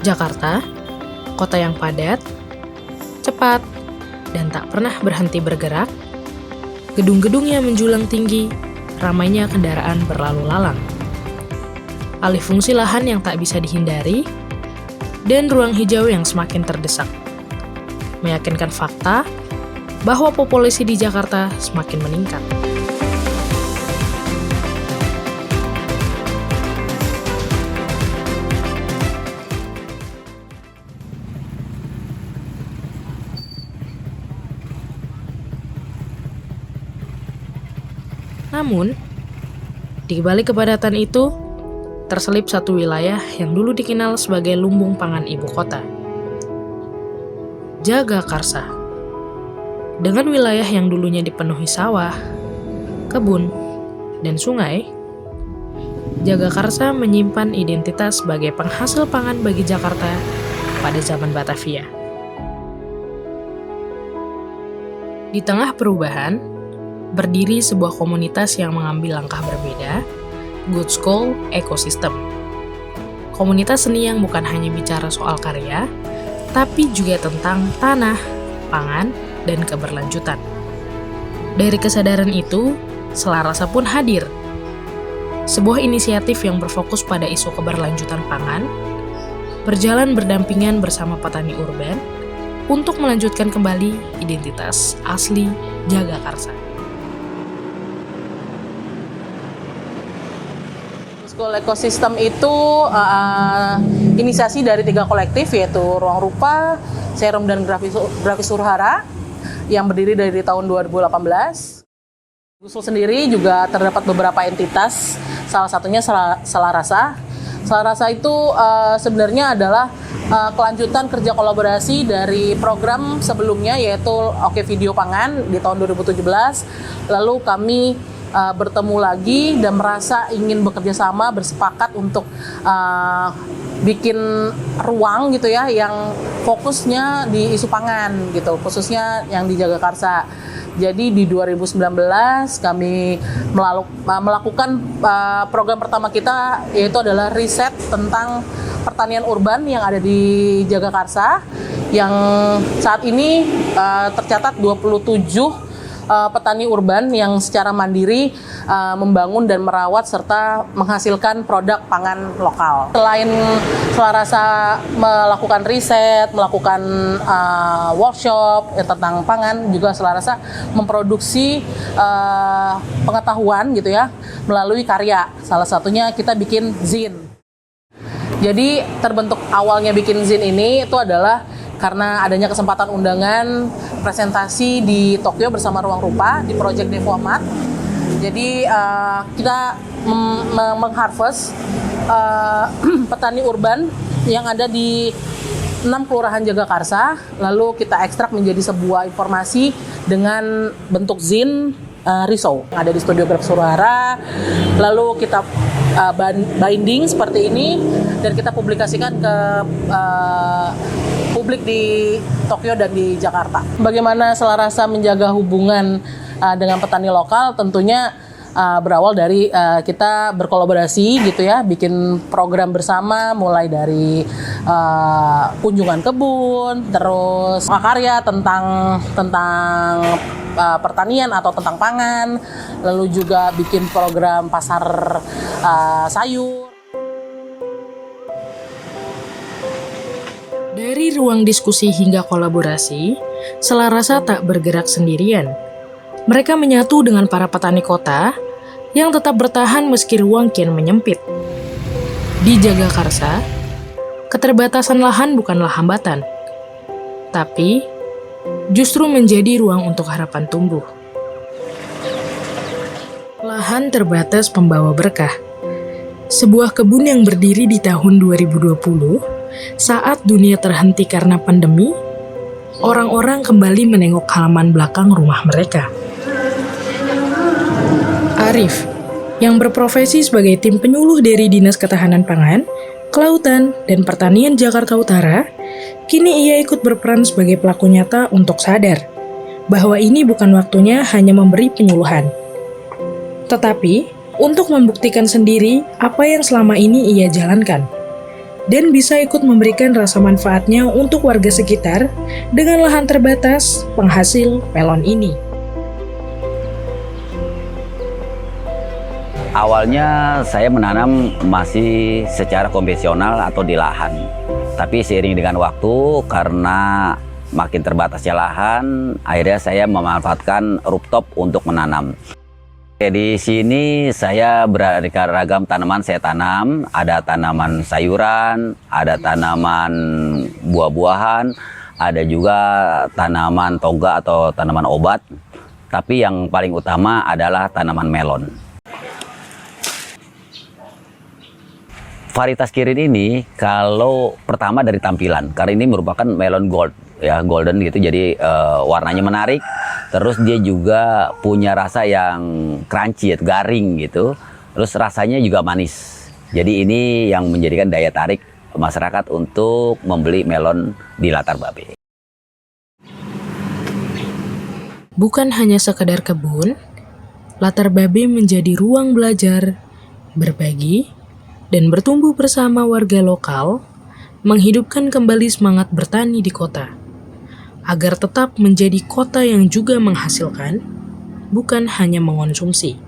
Jakarta, kota yang padat, cepat, dan tak pernah berhenti bergerak, gedung-gedung yang menjulang tinggi, ramainya kendaraan berlalu lalang, alih fungsi lahan yang tak bisa dihindari, dan ruang hijau yang semakin terdesak, meyakinkan fakta bahwa populasi di Jakarta semakin meningkat. Namun, di balik kepadatan itu, terselip satu wilayah yang dulu dikenal sebagai lumbung pangan ibu kota, Jagakarsa. Dengan wilayah yang dulunya dipenuhi sawah, kebun, dan sungai, Jagakarsa menyimpan identitas sebagai penghasil pangan bagi Jakarta pada zaman Batavia. Di tengah perubahan, berdiri sebuah komunitas yang mengambil langkah berbeda, Good School Ecosystem. Komunitas seni yang bukan hanya bicara soal karya, tapi juga tentang tanah, pangan, dan keberlanjutan. Dari kesadaran itu, Selarasa pun hadir. Sebuah inisiatif yang berfokus pada isu keberlanjutan pangan, berjalan berdampingan bersama petani urban untuk melanjutkan kembali identitas asli Jagakarsa. School Ecosystem itu inisiasi dari 3 kolektif, yaitu Ruang Rupa, Serum, dan Grafis Urhara yang berdiri dari tahun 2018. Gusul sendiri juga terdapat beberapa entitas, salah satunya Selarasa. Selarasa itu sebenarnya adalah kelanjutan kerja kolaborasi dari program sebelumnya, yaitu Oke Video Pangan di tahun 2017. Lalu kami bertemu lagi dan merasa ingin bekerja sama, bersepakat untuk bikin ruang gitu ya, yang fokusnya di isu pangan gitu, khususnya yang di Jagakarsa. Jadi di 2019 kami melakukan program pertama kita, yaitu adalah riset tentang pertanian urban yang ada di Jagakarsa, yang saat ini tercatat 27 petani urban yang secara mandiri membangun dan merawat serta menghasilkan produk pangan lokal. Selain Selarasa melakukan riset, melakukan workshop tentang pangan, juga Selarasa memproduksi pengetahuan gitu ya melalui karya. Salah satunya kita bikin zin. Jadi terbentuk awalnya bikin zin ini itu adalah karena adanya kesempatan undangan presentasi di Tokyo bersama Ruang Rupa di Project Devoamat. Jadi kita mengharvest petani urban yang ada di 6 kelurahan Jagakarsa, lalu kita ekstrak menjadi sebuah informasi dengan bentuk zin risau. Ada di Studio Grafis Urhara, lalu kita binding seperti ini dan kita publikasikan ke publik di Tokyo dan di Jakarta. Bagaimana Selarasa menjaga hubungan dengan petani lokal? Tentunya berawal dari kita berkolaborasi gitu ya, bikin program bersama, mulai dari kunjungan kebun, terus karya tentang pertanian atau tentang pangan, lalu juga bikin program pasar sayur. Dari ruang diskusi hingga kolaborasi, Selarasa tak bergerak sendirian. Mereka menyatu dengan para petani kota yang tetap bertahan meski ruang kian menyempit. Di Jagakarsa, keterbatasan lahan bukanlah hambatan, tapi justru menjadi ruang untuk harapan tumbuh. Lahan terbatas pembawa berkah. Sebuah kebun yang berdiri di tahun 2020, saat dunia terhenti karena pandemi, orang-orang kembali menengok halaman belakang rumah mereka. Arif, yang berprofesi sebagai tim penyuluh dari Dinas Ketahanan Pangan, Kelautan, dan Pertanian Jakarta Utara, kini ia ikut berperan sebagai pelaku nyata untuk sadar bahwa ini bukan waktunya hanya memberi penyuluhan, tetapi untuk membuktikan sendiri apa yang selama ini ia jalankan. dan bisa ikut memberikan rasa manfaatnya untuk warga sekitar dengan lahan terbatas penghasil melon ini. Awalnya saya menanam masih secara konvensional atau di lahan. Tapi seiring dengan waktu, karena makin terbatasnya lahan, akhirnya saya memanfaatkan rooftop untuk menanam. Di sini saya beraneka ragam tanaman saya tanam. Ada tanaman sayuran, ada tanaman buah-buahan, ada juga tanaman toga atau tanaman obat. Tapi yang paling utama adalah tanaman melon. Varietas Kirin ini kalau pertama dari tampilan, karena ini merupakan melon gold, ya golden gitu, jadi warnanya menarik. Terus dia juga punya rasa yang crunchy, garing gitu. Terus rasanya juga manis. Jadi ini yang menjadikan daya tarik masyarakat untuk membeli melon di Latar Babe. Bukan hanya sekedar kebun, Latar Babe menjadi ruang belajar, berbagi, dan bertumbuh bersama warga lokal, menghidupkan kembali semangat bertani di kota, agar tetap menjadi kota yang juga menghasilkan, bukan hanya mengonsumsi.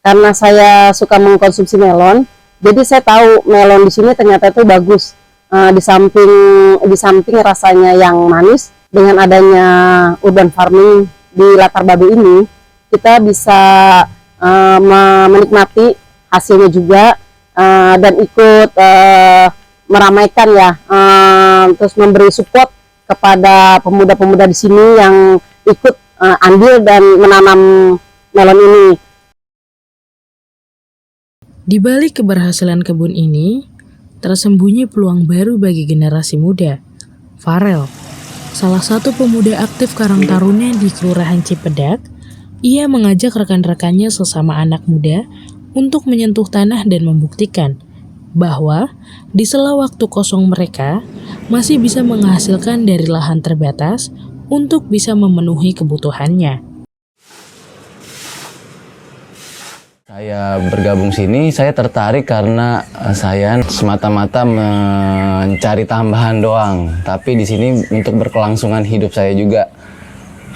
Karena saya suka mengkonsumsi melon, jadi saya tahu melon di sini ternyata itu bagus. Di samping rasanya yang manis, dengan adanya urban farming di Latar Babe ini, kita bisa menikmati hasilnya juga, dan ikut meramaikan ya, terus memberi support kepada pemuda-pemuda di sini yang ikut andil dan menanam melon ini. Di balik keberhasilan kebun ini, tersembunyi peluang baru bagi generasi muda. Farel, salah satu pemuda aktif Karang Taruna di Kelurahan Cipedak, ia mengajak rekan-rekannya sesama anak muda untuk menyentuh tanah dan membuktikan bahwa di sela waktu kosong mereka masih bisa menghasilkan dari lahan terbatas untuk bisa memenuhi kebutuhannya. Saya bergabung sini, saya tertarik karena saya semata-mata mencari tambahan doang. Tapi di sini untuk berkelangsungan hidup saya juga.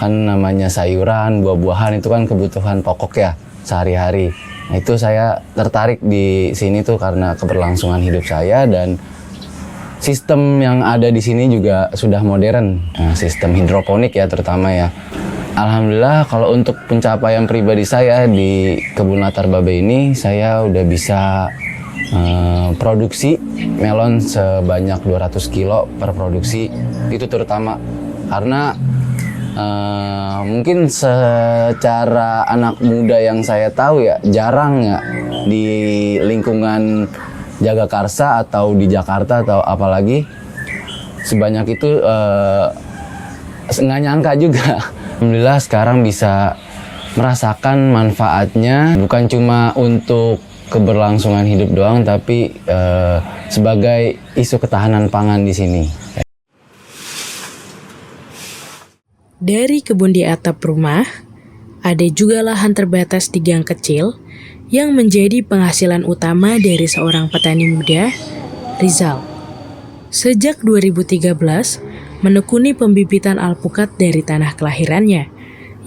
Kan namanya sayuran, buah-buahan itu kan kebutuhan pokok ya sehari-hari. Nah, itu saya tertarik di sini tuh karena keberlangsungan hidup saya, dan sistem yang ada di sini juga sudah modern. Nah, sistem hidroponik ya terutama ya. Alhamdulillah kalau untuk pencapaian pribadi saya di kebun Latar Babe ini, saya udah bisa produksi melon sebanyak 200 kilo per produksi. Itu terutama karena mungkin secara anak muda yang saya tahu ya, jarang ya di lingkungan Jagakarsa atau di Jakarta atau apalagi sebanyak itu, nggak nyangka juga. Alhamdulillah sekarang bisa merasakan manfaatnya, bukan cuma untuk keberlangsungan hidup doang, tapi sebagai isu ketahanan pangan di sini. Dari kebun di atap rumah, ada juga lahan terbatas di gang kecil yang menjadi penghasilan utama dari seorang petani muda, Rizal. Sejak 2013, menekuni pembibitan alpukat dari tanah kelahirannya,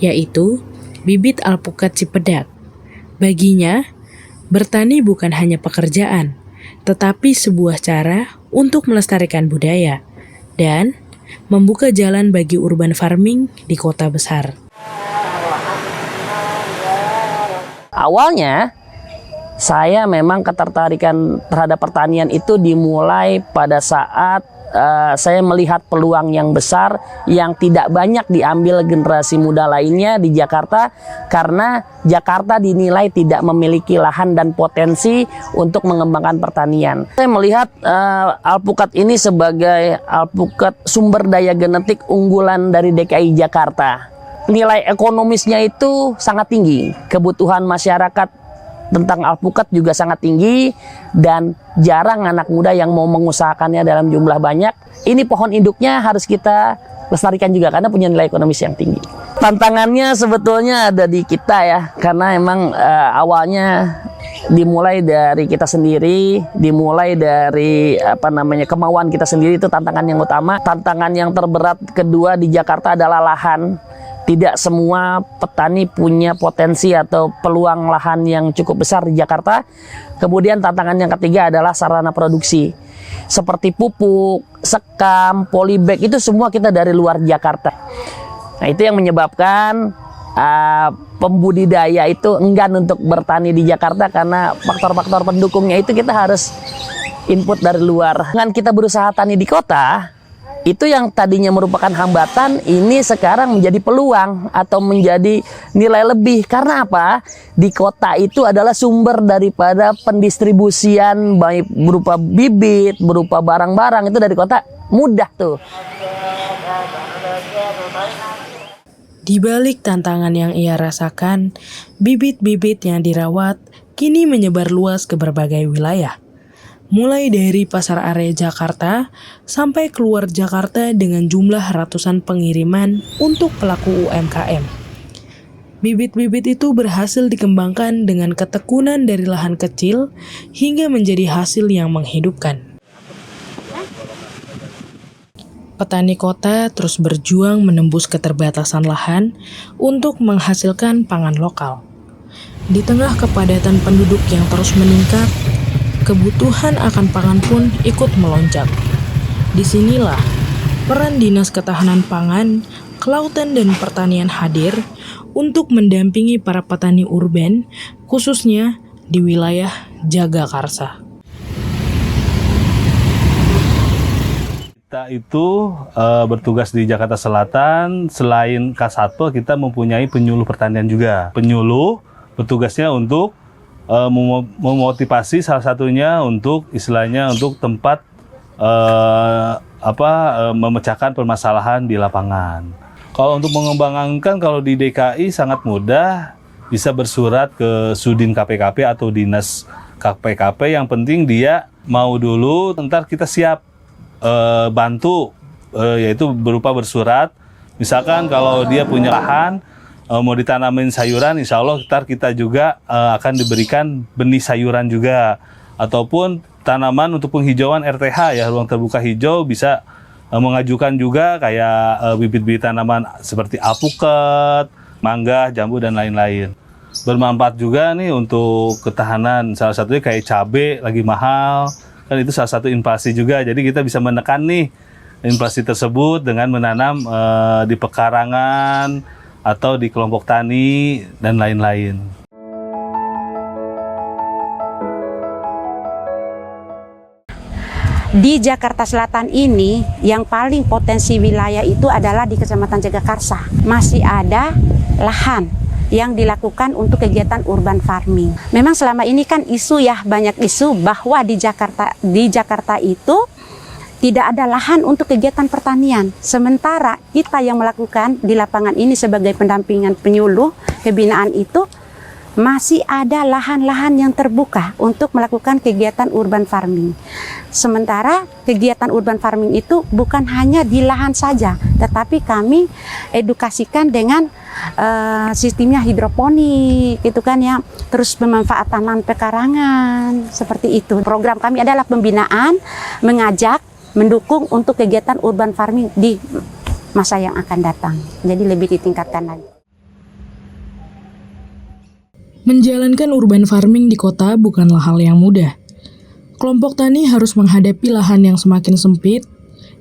yaitu bibit alpukat Cipedak. Baginya, bertani bukan hanya pekerjaan, tetapi sebuah cara untuk melestarikan budaya dan membuka jalan bagi urban farming di kota besar. Awalnya, saya memang ketertarikan terhadap pertanian itu dimulai pada saat saya melihat peluang yang besar yang tidak banyak diambil generasi muda lainnya di Jakarta, karena Jakarta dinilai tidak memiliki lahan dan potensi untuk mengembangkan pertanian. Saya melihat alpukat ini sebagai alpukat sumber daya genetik unggulan dari DKI Jakarta. Nilai ekonomisnya itu sangat tinggi, kebutuhan masyarakat tentang alpukat juga sangat tinggi, dan jarang anak muda yang mau mengusahakannya dalam jumlah banyak. Ini pohon induknya harus kita lestarikan juga karena punya nilai ekonomis yang tinggi. Tantangannya sebetulnya ada di kita ya, karena emang awalnya dimulai dari kita sendiri, dimulai dari kemauan kita sendiri, itu tantangan yang utama. Tantangan yang terberat kedua di Jakarta adalah lahan. Tidak semua petani punya potensi atau peluang lahan yang cukup besar di Jakarta. Kemudian tantangan yang ketiga adalah sarana produksi. Seperti pupuk, sekam, polybag, itu semua kita dari luar Jakarta. Nah, itu yang menyebabkan pembudidaya itu enggan untuk bertani di Jakarta, karena faktor-faktor pendukungnya itu kita harus input dari luar. Dengan kita berusaha tani di kota, itu yang tadinya merupakan hambatan, ini sekarang menjadi peluang atau menjadi nilai lebih. Karena apa? Di kota itu adalah sumber daripada pendistribusian, baik berupa bibit, berupa barang-barang, itu dari kota mudah tuh. Di balik tantangan yang ia rasakan, bibit-bibit yang dirawat kini menyebar luas ke berbagai wilayah. Mulai dari pasar area Jakarta sampai keluar Jakarta dengan jumlah ratusan pengiriman untuk pelaku UMKM. Bibit-bibit itu berhasil dikembangkan dengan ketekunan dari lahan kecil hingga menjadi hasil yang menghidupkan. Petani kota terus berjuang menembus keterbatasan lahan untuk menghasilkan pangan lokal. Di tengah kepadatan penduduk yang terus meningkat, kebutuhan akan pangan pun ikut melonjak. Disinilah peran Dinas Ketahanan Pangan, Kelautan dan Pertanian hadir untuk mendampingi para petani urban, khususnya di wilayah Jagakarsa. Kita itu bertugas di Jakarta Selatan, selain Kasatpol kita mempunyai penyuluh pertanian juga. Penyuluh bertugasnya untuk memotivasi, salah satunya untuk istilahnya untuk tempat memecahkan permasalahan di lapangan. Kalau untuk mengembangkan, kalau di DKI sangat mudah, bisa bersurat ke Sudin KPKP atau Dinas KPKP. Yang penting dia mau dulu, ntar kita siap bantu, yaitu berupa bersurat. Misalkan kalau dia punya lahan, mau ditanamin sayuran, insya Allah ntar kita juga akan diberikan benih sayuran juga, ataupun tanaman untuk penghijauan RTH ya, ruang terbuka hijau, bisa mengajukan juga kayak bibit-bibit tanaman seperti alpukat, mangga, jambu dan lain-lain. Bermanfaat juga nih untuk ketahanan, salah satunya kayak cabai lagi mahal, kan itu salah satu inflasi juga, jadi kita bisa menekan nih inflasi tersebut dengan menanam di pekarangan atau di kelompok tani dan lain-lain. Di Jakarta Selatan ini yang paling potensi wilayah itu adalah di Kecamatan Jagakarsa. Masih ada lahan yang dilakukan untuk kegiatan urban farming. Memang selama ini kan isu ya, banyak isu bahwa di Jakarta itu tidak ada lahan untuk kegiatan pertanian. Sementara kita yang melakukan di lapangan ini sebagai pendampingan penyuluh kebinaan itu, masih ada lahan-lahan yang terbuka untuk melakukan kegiatan urban farming. Sementara kegiatan urban farming itu bukan hanya di lahan saja, tetapi kami edukasikan dengan sistemnya hidroponik, gitu kan ya, terus pemanfaatan lahan pekarangan, seperti itu. Program kami adalah pembinaan, mengajak, mendukung untuk kegiatan urban farming di masa yang akan datang. Jadi lebih ditingkatkan lagi. Menjalankan urban farming di kota bukanlah hal yang mudah. Kelompok tani harus menghadapi lahan yang semakin sempit,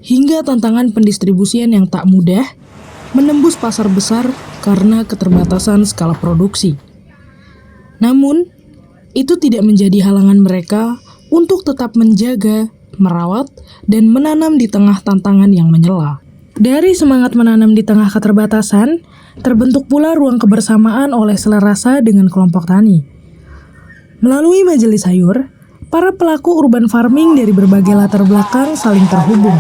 hingga tantangan pendistribusian yang tak mudah, menembus pasar besar karena keterbatasan skala produksi. Namun, itu tidak menjadi halangan mereka untuk tetap menjaga, merawat, dan menanam di tengah tantangan yang menyela. Dari semangat menanam di tengah keterbatasan, terbentuk pula ruang kebersamaan oleh Selerasa dengan kelompok tani. Melalui majelis sayur, para pelaku urban farming dari berbagai latar belakang saling terhubung.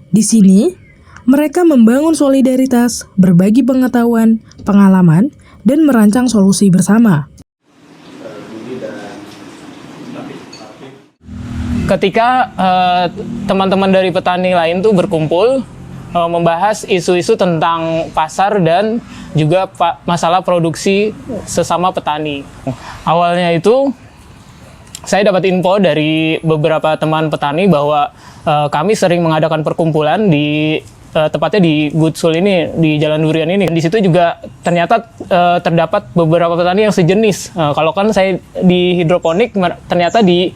Di sini, mereka membangun solidaritas, berbagi pengetahuan, pengalaman, dan merancang solusi bersama. Ketika teman-teman dari petani lain tuh berkumpul, membahas isu-isu tentang pasar dan juga masalah produksi sesama petani. Awalnya itu saya dapat info dari beberapa teman petani bahwa kami sering mengadakan perkumpulan di tepatnya di Gutsul ini, di Jalan Durian ini. Di situ juga ternyata terdapat beberapa petani yang sejenis. Kalau kan saya di hidroponik, ternyata di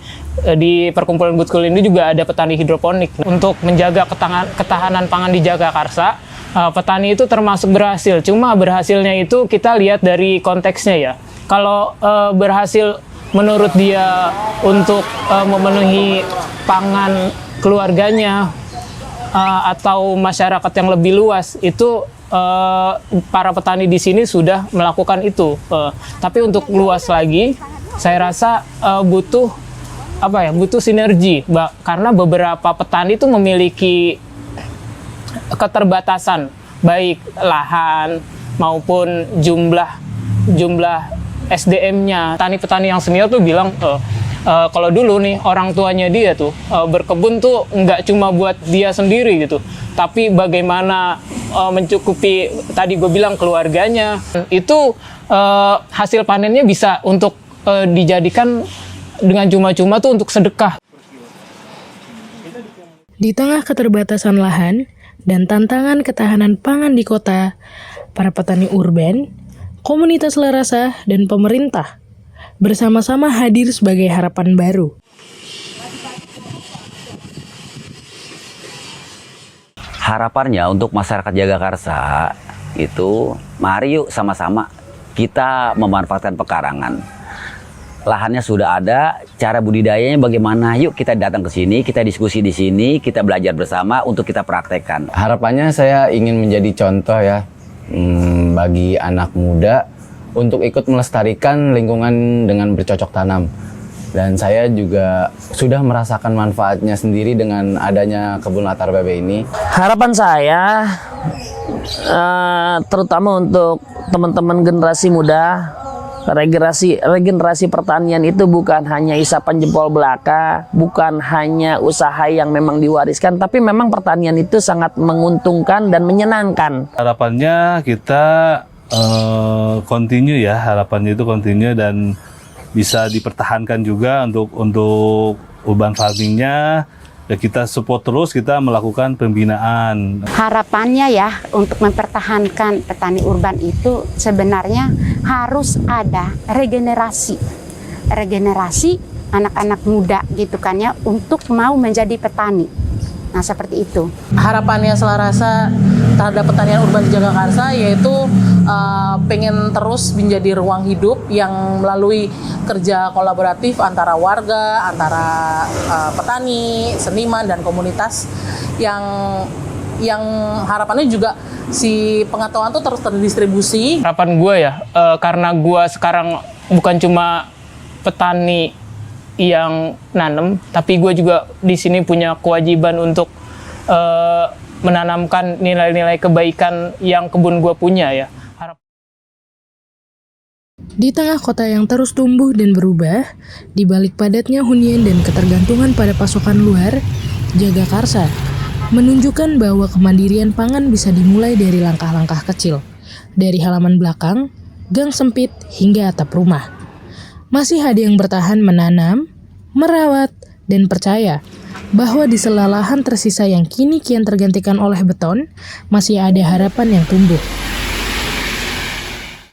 perkumpulan Gutsul ini juga ada petani hidroponik. Untuk menjaga ketahanan pangan di Jagakarsa, petani itu termasuk berhasil. Cuma berhasilnya itu kita lihat dari konteksnya ya. Kalau berhasil menurut dia untuk memenuhi pangan keluarganya, atau masyarakat yang lebih luas, itu para petani di sini sudah melakukan itu. Tapi untuk luas lagi, saya rasa butuh sinergi, karena beberapa petani itu memiliki keterbatasan baik lahan maupun jumlah SDM-nya. Petani-petani yang senior tuh bilang kalau dulu nih orang tuanya dia tuh berkebun tuh nggak cuma buat dia sendiri gitu, tapi bagaimana mencukupi tadi gue bilang keluarganya. Itu hasil panennya bisa untuk dijadikan dengan cuma-cuma tuh untuk sedekah. Di tengah keterbatasan lahan dan tantangan ketahanan pangan di kota, para petani urban, komunitas Larasa, dan pemerintah bersama-sama hadir sebagai harapan baru. Harapannya untuk masyarakat Jagakarsa itu, mari yuk sama-sama kita memanfaatkan pekarangan. Lahannya sudah ada, cara budidayanya bagaimana? Yuk kita datang ke sini, kita diskusi di sini, kita belajar bersama untuk kita praktekkan. Harapannya saya ingin menjadi contoh ya bagi anak muda untuk ikut melestarikan lingkungan dengan bercocok tanam. Dan saya juga sudah merasakan manfaatnya sendiri dengan adanya kebun latar BB ini. Harapan saya, terutama untuk teman-teman generasi muda, regenerasi pertanian itu bukan hanya isapan jempol belaka, bukan hanya usaha yang memang diwariskan, tapi memang pertanian itu sangat menguntungkan dan menyenangkan. Harapannya kita continue ya, harapannya itu continue dan bisa dipertahankan juga untuk urban farmingnya. Ya, kita support terus, kita melakukan pembinaan. Harapannya ya untuk mempertahankan petani urban itu sebenarnya harus ada regenerasi anak-anak muda gitu kan ya, untuk mau menjadi petani. Nah seperti itu. Harapannya Selarasa terhadap pertanian urban di Jagakarsa yaitu pengen terus menjadi ruang hidup yang melalui kerja kolaboratif antara warga, antara petani, seniman, dan komunitas yang harapannya juga si pengetahuan itu terus terdistribusi. Harapan gue ya, karena gue sekarang bukan cuma petani yang nanem, tapi gue juga di sini punya kewajiban untuk menanamkan nilai-nilai kebaikan yang kebun gue punya ya. Di tengah kota yang terus tumbuh dan berubah, di balik padatnya hunian dan ketergantungan pada pasokan luar, Jagakarsa menunjukkan bahwa kemandirian pangan bisa dimulai dari langkah-langkah kecil, dari halaman belakang, gang sempit, hingga atap rumah. Masih ada yang bertahan menanam, merawat, dan percaya bahwa di sela lahan tersisa yang kini kian tergantikan oleh beton, masih ada harapan yang tumbuh.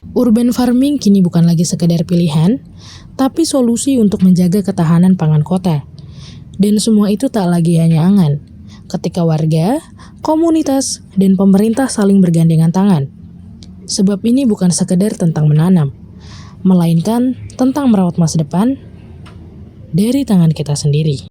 Urban farming kini bukan lagi sekedar pilihan, tapi solusi untuk menjaga ketahanan pangan kota. Dan semua itu tak lagi hanya angan, ketika warga, komunitas, dan pemerintah saling bergandengan tangan. Sebab ini bukan sekedar tentang menanam, melainkan tentang merawat masa depan dari tangan kita sendiri.